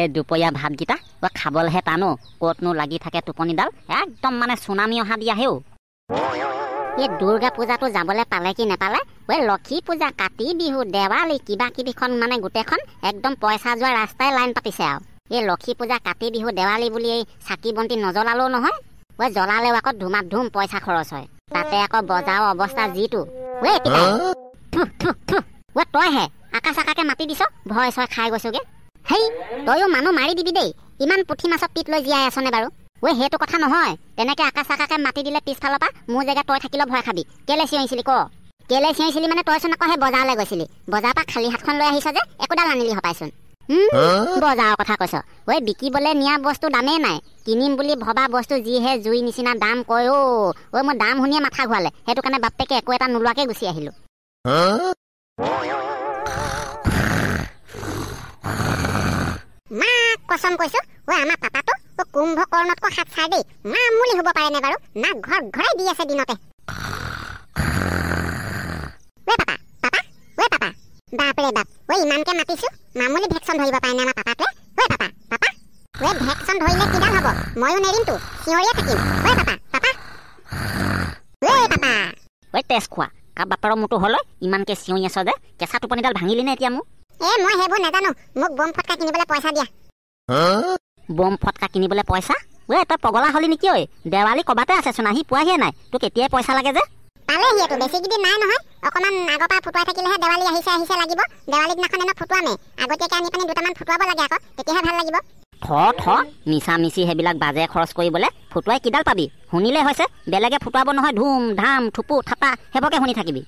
এই দুপৰীয়া ভাতকেইটা খাবলৈহে টানো ক'তনো লাগি থাকে টোপনিডাল একদম মানে চুনামি অহা দিয়া হেও এই দুৰ্গা পূজাটো যাবলৈ পালে কি নাপালে লক্ষী পূজা কাতি বিহু দেৱালী কিবা কিবিখন মানে গোটেইখন একদম পইচা যোৱা ৰাস্তাই লাইন পাতিছে আৰু এই লক্ষী পূজা কাতি বিহু দেৱালী বুলি এই চাকি বন্তি নজ্বলালেও নহয় জ্বলালেও আকৌ ধুমাধুম পইচা খৰচ হয় তাতে আকৌ বজাৰৰ অৱস্থা যিটো তইহে আকাশ আকাকে মাতি দিছ ভয় চয় খাই গৈছোগে হেই তইও মানুহ মাৰি দিবি দেই ইমান পুঠি মাছৰ পিত লৈ জীয়াই আছনে বাৰু সেইটো কথা নহয় তেনেকে আকাশ আকাকে মাতি দিলে পিছফালৰ পৰা মোৰ জেগা তই থাকিলেও ভয় খাবি কেলে চিঞৰিছিলি ক কেলে চিঞৰিছিলি মানে তইচোন আকৌ সেই বজাৰলৈ গৈছিলি বজাৰৰ পৰা খালী হাতখন লৈ আহিছ যে একোডাল আনিলি হপাইচোন বজাৰৰ কথা কৈছ বিকিবলৈ নিয়া বস্তু দামেই নাই কিনিম বুলি ভবা বস্তু যিহে জুই নিচিনা দাম কয় মই দাম শুনিয়ে মাথা ঘূৰালে সেইটো কাৰণে বাপেকে একো এটা নোলোৱাকে গুচি আহিলো মাক কসম কৈছো আমাৰ পাপাটো কুম্ভকৰ্ণতকৈ হাত চাই দেই মামুলি হ'ব পাৰে নে বাৰু না ঘৰ ঘৰাই দি আছে দিনতে বাপৰে বাপ ইমানকে মাতিছো মামুলি ভেকচন ধৰিব পাৰে নে আমাৰ পাপাটোৱে পাপা ভেকচন ধৰিলে কিডাল হ'ব ময়ো নেৰিমতো চিঞৰিয়ে থাকিম পাপা তেজ খোৱা কাৰ বাপৰৰ মোৰটো হ'লৈ ইমানকে চিঞৰি আছ যে কেঁচা টোপনিডাল ভাঙিলি নে এতিয়া মোক মই সেইবোৰ নাজানো মোক বম ফটকা কিনিবলৈ পইচা দিয়া বম ফটকা কিনিবলৈ পইচা তই পগলা হলি নেকি দেৱালী কবাতে আছেচোন আহি পোৱাহিয়ে নাই তোক এতিয়াই পইচা লাগে যে পালেহিয়েতো বেছি কেইদিন নাই নহয় অকণমান আগৰ পৰা ফুটুৱাই থাকিলেহে দেৱালী আহিছে লাগিব দেৱালী দিনাখন এনে ফুটুৱামে আগতীয়াকে আনি পানি দুটামান ফুটুৱাব লাগে আকৌ তেতিয়াহে ভাল লাগিব মিছা মিছি সেইবিলাক বাজে খৰচ কৰিবলৈ ফুটুৱাই কিডাল পাবি শুনিলে হৈছে বেলেগে ফুটুৱাব নহয় ধুম ধাম থুপু থাপা সেইবোৰকে শুনি থাকিবি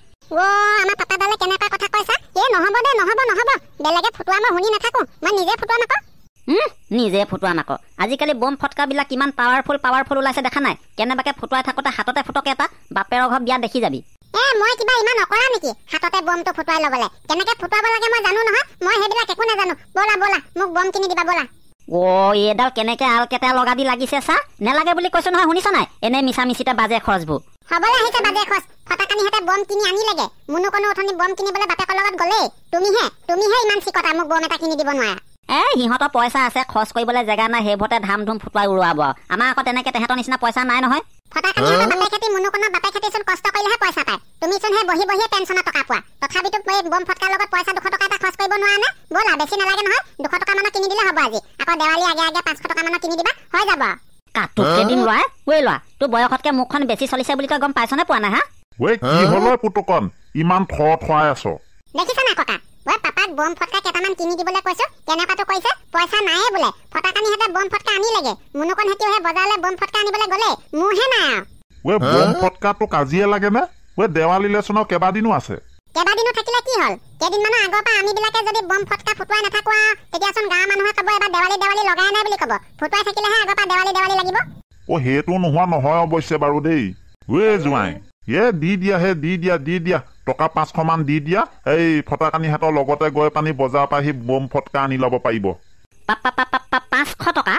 আমাৰ পাপাডালে কেনেকুৱা কথা কৈছা নহ'ব দে নহ'ব বেলেগে ফুটুৱা মই শুনি নাথাকো মই নিজে ফুটুৱাম আকৌ নিজে ফুটুৱাম আকৌ আজিকালি বম ফটকাবিলাক কিমান পাৱাৰফুল ওলাইছে দেখা নাই কেনেবাকে ফুটুৱাই থাকোতে হাততে ফুটকে এটা বাপেৰৰ ঘৰ বিয়া দেখি যাবি মই কিবা ইমান নকৰা নেকি হাততে বমটো ফুটুৱাই ল'বলৈ কেনেকে ফুটুৱাব লাগে মই জানো নহয় মই সেইবিলাক একো নাজানো বলা মোক বম কিনি দিবা বলা এইডাল কেনেকে আলকেটা লগাবি লাগিছে চা নেলাগে বুলি কৈছো নহয় শুনিছ নাই এনে মিছা মিছিতে বাজে খৰচবোৰ হবলৈ আহিছে বাজে খৰচ ফটাকানিহঁতে বম কিনি আনিলেগে মুনু কোনো উঠনি বম কিনিবলৈ বাপেকৰ লগত গ'লেই তুমিহে ইমান চিকতা মোক বম এটা কিনি দিব নোৱাৰা সিহঁতৰ পইচা আছে খৰচ কৰিবলৈ জেগা নাই সেইবোৰতে ধাম ধুম ফুটুৱাই উৰুৱাব আমাৰ আকৌ তেনেকে তেহেঁতৰ নিচিনা পইচা নাই নহয় ফটাকানিহঁতৰ বাপে খেতি মুনু কোনো বাপে খেতিচোন কষ্ট কৰিলেহে পইচা পায় তুমিচোন সেই বহিয়ে পেঞ্চনৰ টকা পোৱা তথাপিতো বম ফটকাৰ লগত পইচা 200 টকা এটা খৰচ কৰিব নোৱাৰা নে ব'লা বেছি নালাগে নহয় 200 টকা মানৰ কিনি দিলে হ'ব আজি আকৌ দেৱালী আগে 500 টকা মানৰ কিনি দিবা হৈ যাব কাটু কেদিন লোৱা তোৰ বয়সতকে মুখখন বেছি চলিছে বুলি তই গম পাইছনে পোৱা নাই হা কি হলো পুতুকন ইমান থৱাই আছো দেখিছ না ককা পাপাক বম ফটকা কেটামান কিনি দিবলৈ কৈছো কেনেকাটো কৈছে পইচা নাইয়ে বোলে ফটাকানিহঁতে বম ফটকা আনি লাগে মুনুকন হেতিও বজাৰলৈ বম ফটকা আনিবলৈ গ'লে মোৰহে নাই বম ফটকাটো কাজিয়ে লাগে নে দেৱালীলে চোন কেইবাদিনো আছে কেইবাদিনো থাকিলে কি হ'ল কেইদিনমানৰ আগৰ পৰা আমি বিলাকে যদি বম ফটকা ফুটুৱাই নাথাকো তেতিয়াচোন গাঁৱৰ মানুহে ক'ব এবাৰ দেৱালী লগাই নাই বুলি ক'ব ফুটুৱাই থাকিলেহে আগৰ পৰা দেৱালী লাগিব সেইটো নোহোৱা নহয় অৱশ্যে বাৰু দেই জোঁৱাই দি দিয়া টকা 500 মান দি দিয়া এই ফটাকানিহঁতৰ লগতে গৈ পানি বজাৰৰ পৰা আহি বম ফটকা আনি ল'ব পাৰিব 500 টকা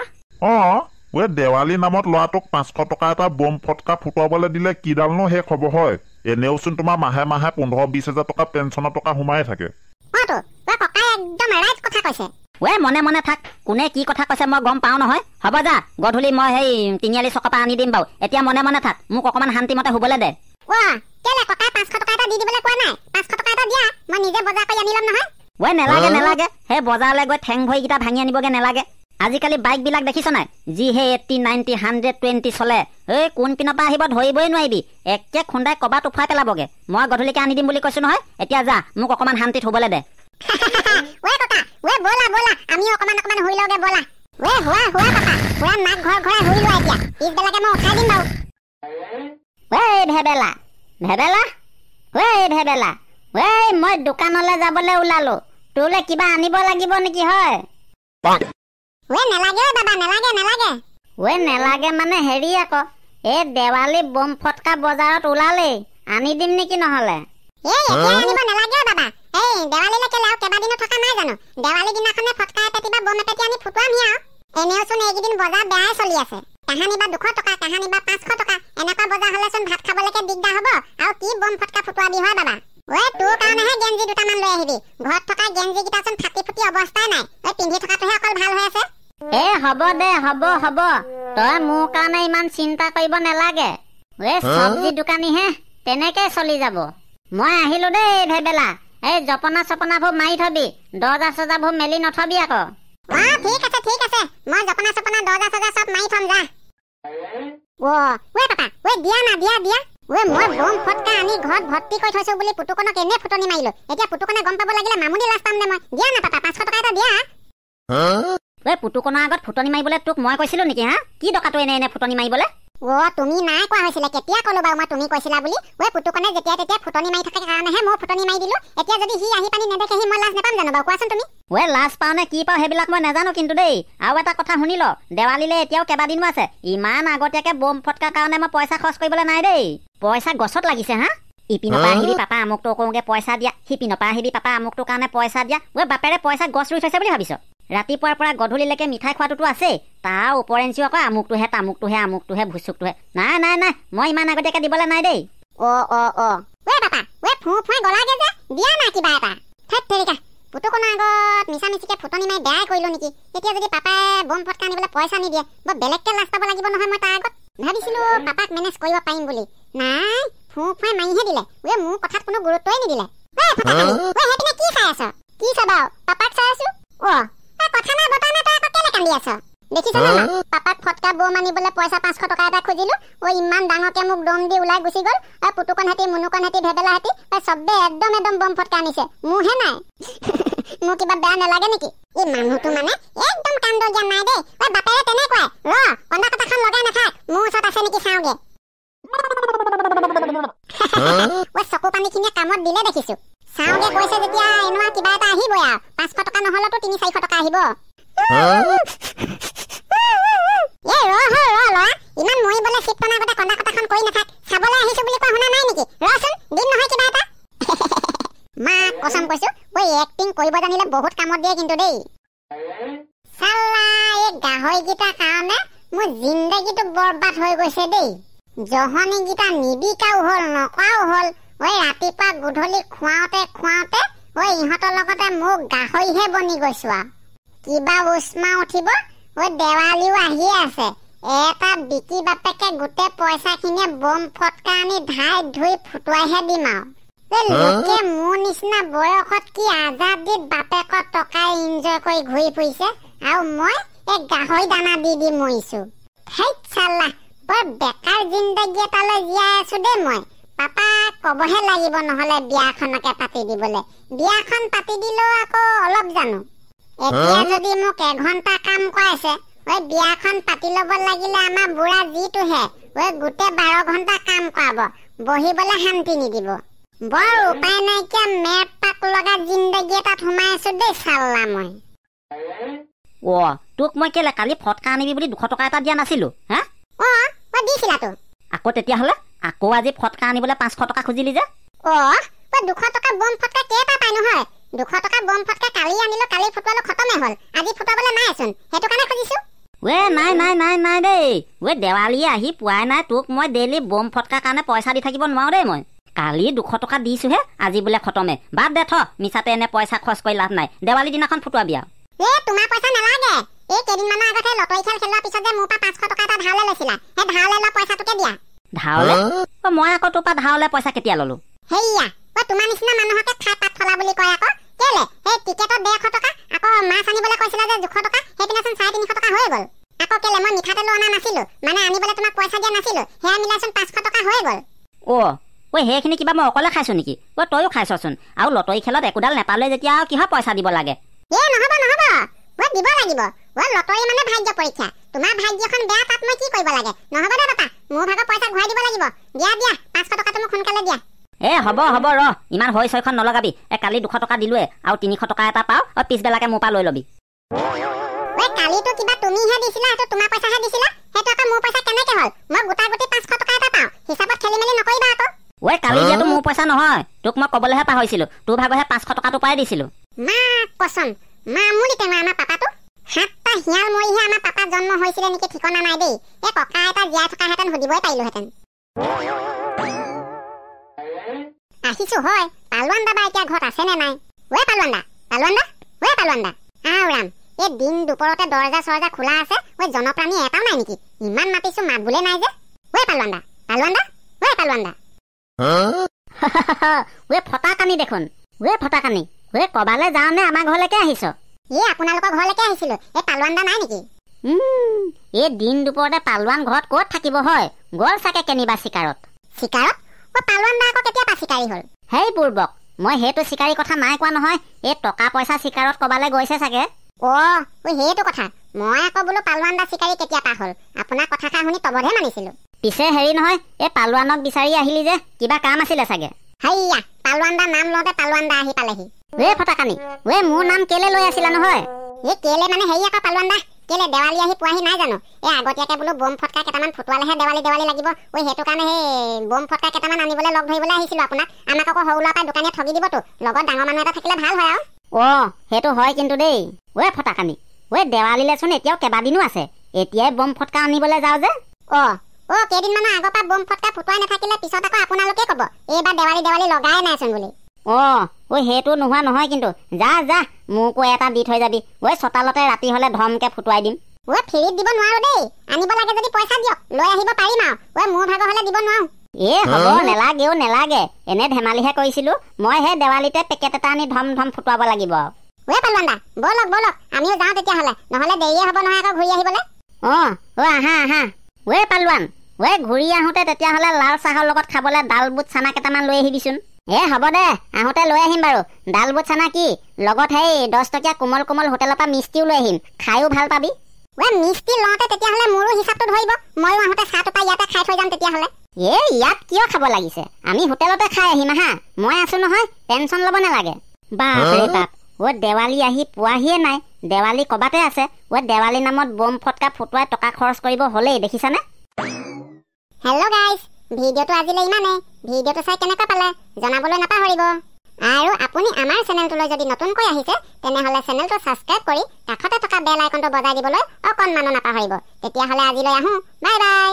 দেৱালী নামত ল'ৰাটোক 500 টকা এটা বম ফটকা ফুটুৱাবলৈ দিলে কিডালনো শেষ হ'ব হয় এনেওচোন তোমাৰ মাহে 15-20 হাজাৰ টকা পেঞ্চনৰ টকা সোমাই থাকে মনে থাক কোনে কি কথা কৈছে মই গম পাওঁ নহয় হ'ব যা গধূলি মই সেই 3 চকা আনি দিম বাৰু এতিয়া মনে থাক মোক অকমান শান্তিমতে শুবলৈ দে কেলে ককাই 500 টকা এটা দি দিবলৈ কোৱা নাই 500 টকা এটা দিয়া মই নিজে বজাৰ কৰি আনি ল'ম নহয় নেলাগে সেই বজাৰলৈ গৈ ঠেং ভৰিকেইটা ভাঙি আনিবগে নেলাগে আজিকালি বাইক বিলাক দেখিছ নাই যিহে 80 90 120 চলে কোন পিনৰ পৰা আহিব ধৰিবই নোৱাৰিবি একে খুন্দাই কবাত উফাই পেলাবগে মই গধূলিকে আনি দিম বুলি কৈছো নহয় এতিয়া যা মোক অকমান শান্তিত শুবলৈ দে বলা আমি অকমান শুই লওঁগে বলা হোৱা পাপা পুৰা নাক ঘৰাই শুই লোৱা এতিয়া পিছবেলাকে মই উঠাই দিম বাৰু ভেবেলা মই দোকানলৈ যাবলৈ ওলালো তোলে কিবা আনিব লাগিব নেকি হয় নেলাগে দাদা নেলাগে মানে হেৰি আকৌ এই দেৱালী বম ফটকা বজাৰত ওলালেই আনি দিম নেকি নহলে আনিব নালাগে দাদা দেৱালীলৈকে লাও কেইবাদিনো থকা নাই জানো দেৱালী দিনাখনে ফটকা এপেটি বা বম এপেটি আনি ফুটুৱামহি এনেওচোন এইকেইদিন বজাৰ বেয়াই চলি আছে কাহানি বা 200 টকা কাহানি বা 500 টকা এনেকুৱা বজাৰ হলেচোন ভাত খাবলৈকে দিগদাৰ হ'ব আৰু কি বম ফটকা ফুটুৱাবি হয় বাবা ওই তোৰ কাৰণেহে গেঞ্জি দুটামান লৈ আহিবি ঘৰত থকা গেঞ্জি কিটাচোন ফাটি ফুটি অৱস্থা নাই ওই পিন্ধি থকাটোহে অকল ভাল হৈ আছে হ'ব দে হ'ব তই মোৰ কাৰণে ইমান চিন্তা কৰিব নালাগে ওই সবজি দোকানীহে তেনেকে চলি যাব মই আহিলো দেই ভেবেলা এই জপনা চপনাবোৰ মাৰি থবি দৰ্জা চৰ্জাবোৰ মেলি নথবি আকৌ ঠিক আছে মই জপনা চপনা দৰ্জা চৰ্জা সব মাৰি থম যা ওই পাপা ওই দিয়া না দিয়া ওই মই বম ফটকা আনি ঘৰত ভৰ্তি কৰি থৈছো বুলি পুতুকনক এনে ফুটনি মাৰিলো এতিয়া পুতুকনে গম পাব লাগিলে মামুনি লাজ পাম নে মই দিয়া না পাপা 500 টকা এটা দিয়া ওই পুতুকনৰ আগত ফুটনি মাৰিবলৈ তোক মই কৈছিলো নেকি হা কি টকাটো এনে ফুটনি মাৰিবলৈ তুমি নাই কোৱা হৈছিলে কেতিয়া কলো বাৰু মই তুমি কৈছিলা বুলি ওই পুতুকনে যেতিয়া তেতিয়া ফুটনি মাৰি থাকে কাৰণেহে মই ফুটনি মাৰি দিলো এতিয়া যদি সি আহি পানি নেদেখে সি মই লাজ নাপাম জানো বাৰু কোৱাচোন তুমি ওই লাজ পাও নে কি পাও সেইবিলাক মই নাজানো কিন্তু দেই আৰু এটা কথা শুনি ল দেৱালীলে এতিয়াও কেইবাদিনো আছে ইমান আগতীয়াকে বম ফটকাৰ কাৰণে মই পইচা খৰচ কৰিবলৈ নাই দেই পইচা গছত লাগিছে হা ইপিনৰ পৰা আহিবি পাপা আমুকটো কৰোঁগে পইচা দিয়া সিপিনৰ পৰা আহিবি পাপা আমুকটোৰ কাৰণে পইচা দিয়া ওই বাপেৰে পইচা গছ ৰুই থৈছে বুলি ভাবিছ ৰাতিপুৱাৰ পৰা গধূলিলৈকে মিঠাই খোৱাটোতো আছে তাৰ ওপৰেঞ্চিও আকৌ আমুকটোহে ভুচুকটোহে নাই মই ইমান আগতীয়াকে দিবলৈ নাই দেই ওই পাপা ওই ফুঁফুৱাই গলাগে যে দিয়া না কিবা এটা থেত তেৰিকা পুতুকনৰ আগত মিছামিছিকে ফুটনি মাৰি বেয়াই কৰিলো নেকি এতিয়া যদি পাপাই বম ফটকা আনিবলৈ পইচা নিদিয়ে বৰ বেলেগকে লাজ পাব লাগিব নহয় মই তাৰ আগত ভাবিছিলো পাপাক মেনেজ কৰিব পাৰিম বুলি নাই ফুঁফুৱাই মাৰিহে দিলে ওই মোৰ কথাত কোনো গুৰুত্বই নিদিলে সেইপিনে কি চাই আছ কি চাবা পাপাক চাই আছো কথা নাই বতা নাই তই আকৌ কেলে কান্দি আছ দেখিছ না পাপাক ফটকা বম আনিবলৈ পইচা 500 টকা এটা খুজিলো ইমান ডাঙৰকে মোক দম দি ওলাই গুচি গ'ল পুতুকন হাতি মুনুকন হাতি ভেবেলা হাতি চবে একদম বম ফটকা আনিছে মোৰহে নাই মোৰ কিবা বেয়া নালাগে নেকি এই মানুহটো মানে একদম কাণ্ড জ্ঞান নাই দেই বাপেৰে তেনেকুৱাই কন্দা কথাখন লগাই নাথাক মোৰ ওচৰত আছে নেকি চাওঁগে চকু পানীখিনিয়ে কামত দিলে দেখিছো চাওঁগে কৈছে যেতিয়া এনেকুৱা কিবা এটা আহিবই আৰু 500 টকা নহলেতো 300-400 টকা আহিব ইমান মৰিবলে চিট টনা আগতে কন্দা কথাখন কৈ নাথাক চাবলৈ আহিছো বুলি কোৱা শুনা নাই নেকি ৰচোন দিন নহয় কিবা এটা মা কসম কৈছো এক্টিং কৰিব জানিলে বহুত কামত দিয়ে কিন্তু দেই চাল্লা এই গাহৰিকেইটাৰ কাৰণে মোৰ জিন্দগীটো বৰবাদ হৈ গৈছে দেই জহনীকেইটা নিবিকাও হ'ল নকৰাও হ'ল ৰাতিপুৱা গধূলি খুৱাওঁতে ইহঁতৰ লগতে মোক গাহৰিহে বনি গৈছো আৰু কিবা উষ্মা উঠিব দেৱালীও আহি আছে এটা বিকি বাপেকে গোটেই পইচাখিনিয়ে বম ফটকা আনি ধাই ধুই ফুটুৱাইহে দিম আৰু লোকে মোৰ নিচিনা বয়সত কি আজাদিত বাপেকৰ টকা এনজয় কৰি ঘূৰি ফুৰিছে আৰু মই এই গাহৰি দানা দি মৰিছো হেই চাল্লা বৰ বেকাৰ জিন্দগী এটালৈ জীয়াই আছো দেই মই পাপা কবহে লাগিব নহলে বিয়াখনকে পাতি দিবলৈ বিয়াখন পাতি দিলেও আকৌ অলপ জানো এতিয়া যদি মোক 1 ঘণ্টা কাম কৰাইছে বিয়াখন পাতি ল'ব লাগিলে আমাৰ বুঢ়া যিটোহে গোটেই 12 ঘণ্টা কাম কৰাব বহিবলৈ শান্তি নিদিব বৰ উপায় নাইকিয়া মেপ পাক লগা জিন্দগী এটাত সোমাই আছো দেই চাল্লা মই তোক মই কেলে কালি ফটকা আনিবি বুলি 200 টকা এটা দিয়া নাছিলো হা দিছিলা তো আকৌ তেতিয়াহ'লে আকৌ আজি ফটকা আনিবলৈ 500 টকা খুজিলি যে 200 টকা বম ফটকা কেইটা পাই নহয় 200 টকা বম ফটকা কালি আনিলো কালি ফুটুৱালো খতমে হ'ল আজি ফুটাবলৈ নাইচোন সেইটো কাৰণে খুজিছো নাই দেই দেৱালী আহি পোৱাই নাই তোক মই ডেইলি বম ফটকাৰ কাৰণে পইচা দি থাকিব নোৱাৰো দেই মই কালি 200 টকা দিছোহে আজি বোলে খতমে বাদ দে মিছাতে এনে পইচা খৰচ কৰি লাভ নাই দেৱালী দিনাখন ফুটুৱাবি আৰু তোমাৰ পইচা নালাগে এই কেইদিনমানৰ আগতে লটাৰী খেল খেলোৱাৰ পিছত যে মোৰ পৰা 500 টকা এটা ধাৰলে লৈছিলা সেই ধাৰলে লোৱা পইচাটোকে দিয়া ধাৰলে মই আকৌ তোৰ পৰা ধাৰলে পইচা কেতিয়া ললো হেইয়া তোমাৰ নিচিনা মানুহকে খাই পাত ফলা বুলি কয় আকৌ কেলে সেই টিকেটত 150 টকা আকৌ মাছ আনিবলৈ কৈছিলা যে 200 টকা সেইদিনাচোন 350 টকা হৈ গ'ল আকৌ কেলে মই মিঠাতেলো অনা নাছিলো মানে আনিবলৈ তোমাক পইচা দিয়া নাছিলো সেয়া মিলাচোন 500 টকা হৈ গ'ল সেইখিনি কিবা মই অকলে খাইছো নেকি তইও খাইছচোন আৰু লটাৰী খেলত একোডাল নেপালে যেতিয়া কিহৰ পইচা দিব লাগে নহব দিব লাগিব লটাৰী মানে ভাগ্য পৰীক্ষা তোমাৰ ভাগ্যখন বেয়া তাত মই কি কৰিব লাগে নহব দে পাপা মোৰ ভাগৰ পইচা ঘূৰাই দিব লাগিব দিয়া 500 টকাটো মোক সোনকালে দিয়া হ'ব ইমান হৈ ছয়খন নলগাবি কালি 200 টকা দিলোৱে আৰু 300 টকা এটা পাও পিছবেলাকে মোৰ পৰা লৈ লবি কালিটো কিবা তুমিহে দিছিলা সেইটো তোমাৰ পইচাহে দিছিলা সেইটো আকৌ মোৰ পইচা কেনেকে হ'ল মই গোটা গুটি 500 টকা এটা পাও হিচাপত খেলিমেলি নকৰিবা আকৌ কালি দিয়াটো মোৰ পইচা নহয় তোক মই কবলৈহে পাহৰিছিলো তোৰ ভাগৰহে 500 টকাটো পাই দিছিলো মা পছন মামুলি টেমা আমাৰ পাপাটো 7টা হিয়াল মৰিহে আমাৰ পাপা জন্ম হৈছিলে নেকি ঠিকনা নাই দেই এই ককা এটা জীয়াই থকা হেতেন সুধিবই পাৰিলোহেঁতেন আহিছো হয় পালোৱান দাবা এতিয়া ঘৰত আছে নে নাই ৱে পালোৱান দা ৱে পালোৱান দা আও ৰাম এই দিন দুপৰতে দৰজা চৰজা খোলা আছে ৱে জনপ্ৰাণী এটাও নাই নেকি ইমান মাতিছো মাত বোলে নাই যে ৱে পালোৱান দা ৱে পালোৱান দা ৱে ফটা কানি দেখোন ৱে ফটা কানি ৱে কবালে যাওঁ নে আমাৰ ঘৰলৈকে আহিছ আপোনালোকৰ ঘৰলৈকে আহিছিলো এই পালোৱান দা নাই নেকি এই দিন দুপৰতে পালোৱান ঘৰত ক'ত থাকিব হয় গ'ল চাগে কেনিবা চিকাৰত পালোৱান দা আকৌ কেতিয়া চিকাৰী হ'ল হেই বুৰ্বক মই সেইটো চিকাৰী কথা নাই কোৱা নহয় এই টকা পইচা চিকাৰত কবালে গৈছে চাগে সেইটো কথা মই আকৌ বোলো পালোৱান দা চিকাৰী কেতিয়া পা হ'ল আপোনাৰ কথাষাৰ শুনি তবধে মানিছিলো পিছে হেৰি নহয় এই পালোৱানক বিচাৰি আহিলি যে কিবা কাম আছিলে চাগে হাইয়া পালোৱান দা নাম লওঁতে পালোৱান দা আহি পালেহি ফটাকানি মোৰ নাম কেলে লৈ আছিলা নহয় কেলে মানে হেৰি আকৌ পালোৱান দা কেলে দেৱালী আহি পোৱাহি নাই জানো আগতীয়াকে বোলো বম ফটকা কেইটামান ফুটুৱালেহে দেৱালী লাগিব সেইটো কাৰণে সেই বম ফটকা কেইটামান আনিবলৈ লগ ধৰিবলৈ আহিছিলো আপোনাক আমাক আকৌ সৰু ল'ৰা দোকানীয়ে ঠগি দিবতো লগত ডাঙৰ মানুহ এটা থাকিলে ভাল হয় আৰু সেইটো হয় কিন্তু দেই ফটাকানি দেৱালীলেচোন এতিয়াও কেইবাদিনো আছে এতিয়াই বম ফটকা আনিবলৈ যাওঁ যে কেইদিনমানৰ আগৰ পৰা বম ফটকা ফুটুৱাই নাথাকিলে পিছত আকৌ আপোনালোকে ক'ব এইবাৰ দেৱালী লগাই নাইচোন বুলি সেইটো নোহোৱা নহয় কিন্তু যা মোকো এটা দি থৈ যাবি চোতালতে ৰাতি হলে ধমকে ফুটুৱাই দিম ফ্ৰীত দিব নোৱাৰো দেই আনিব লাগে যদি পইচা দিয়ক লৈ আহিব পাৰিম আৰু মোৰ ভাগৰ হলে দিব নোৱাৰো হ'ব নেলাগে এনে ধেমালিহে কৰিছিলো মই সেই দেৱালীতে পেকেট এটা আনি ধম ফুটুৱাব লাগিব পালোৱান দা বলক আমিও যাওঁ তেতিয়াহ'লে নহলে দেৰিয়ে হ'ব নহয় আকৌ ঘূৰি আহিবলৈ আহা পালোৱান ঘূৰি আহোতে তেতিয়াহ'লে লাল চাহৰ লগত খাবলৈ ডাল বুট চানা কেইটামান লৈ আহিবিচোন হ'ব দে আহোতে লৈ আহিম বাৰু ডাল বুট চানা কি লগত সেই 10 টকীয়া কোমল কোমল হোটেলৰ পৰা মিষ্টিও লৈ আহিম খাইও ভাল পাবি মিষ্টি লওঁতে তেতিয়াহ'লে মোৰো হিচাপটো ধৰিব ময়ো আহোতে চাহটো পাই ইয়াতে খাই থৈ যাম তেতিয়াহ'লে ইয়াত কিয় খাব লাগিছে আমি হোটেলতে খাই আহিম আহা মই আছো নহয় টেনচন ল'ব নালাগে বাপৰে বাপ দেৱালী আহি পোৱাহিয়ে নাই দেৱালী কবাতে আছে দেৱালী নামত বম ফটকা ফুটুৱাই টকা খৰচ কৰিব হলেই দেখিছানে হেল্ল' গাইজ ভিডিঅ'টো আজিলৈ ইমানেই ভিডিঅ'টো চাই কেনেকুৱা পালে জনাবলৈ নাপাহৰিব আৰু আপুনি আমাৰ চেনেলটোলৈ যদি নতুনকৈ আহিছে তেনেহ'লে চেনেলটো ছাবস্ক্ৰাইব কৰি কাষতে থকা বেল আইকনটো বজাই দিবলৈ অকণমানো নাপাহৰিব তেতিয়াহ'লে আজিলৈ আহোঁ বাই বাই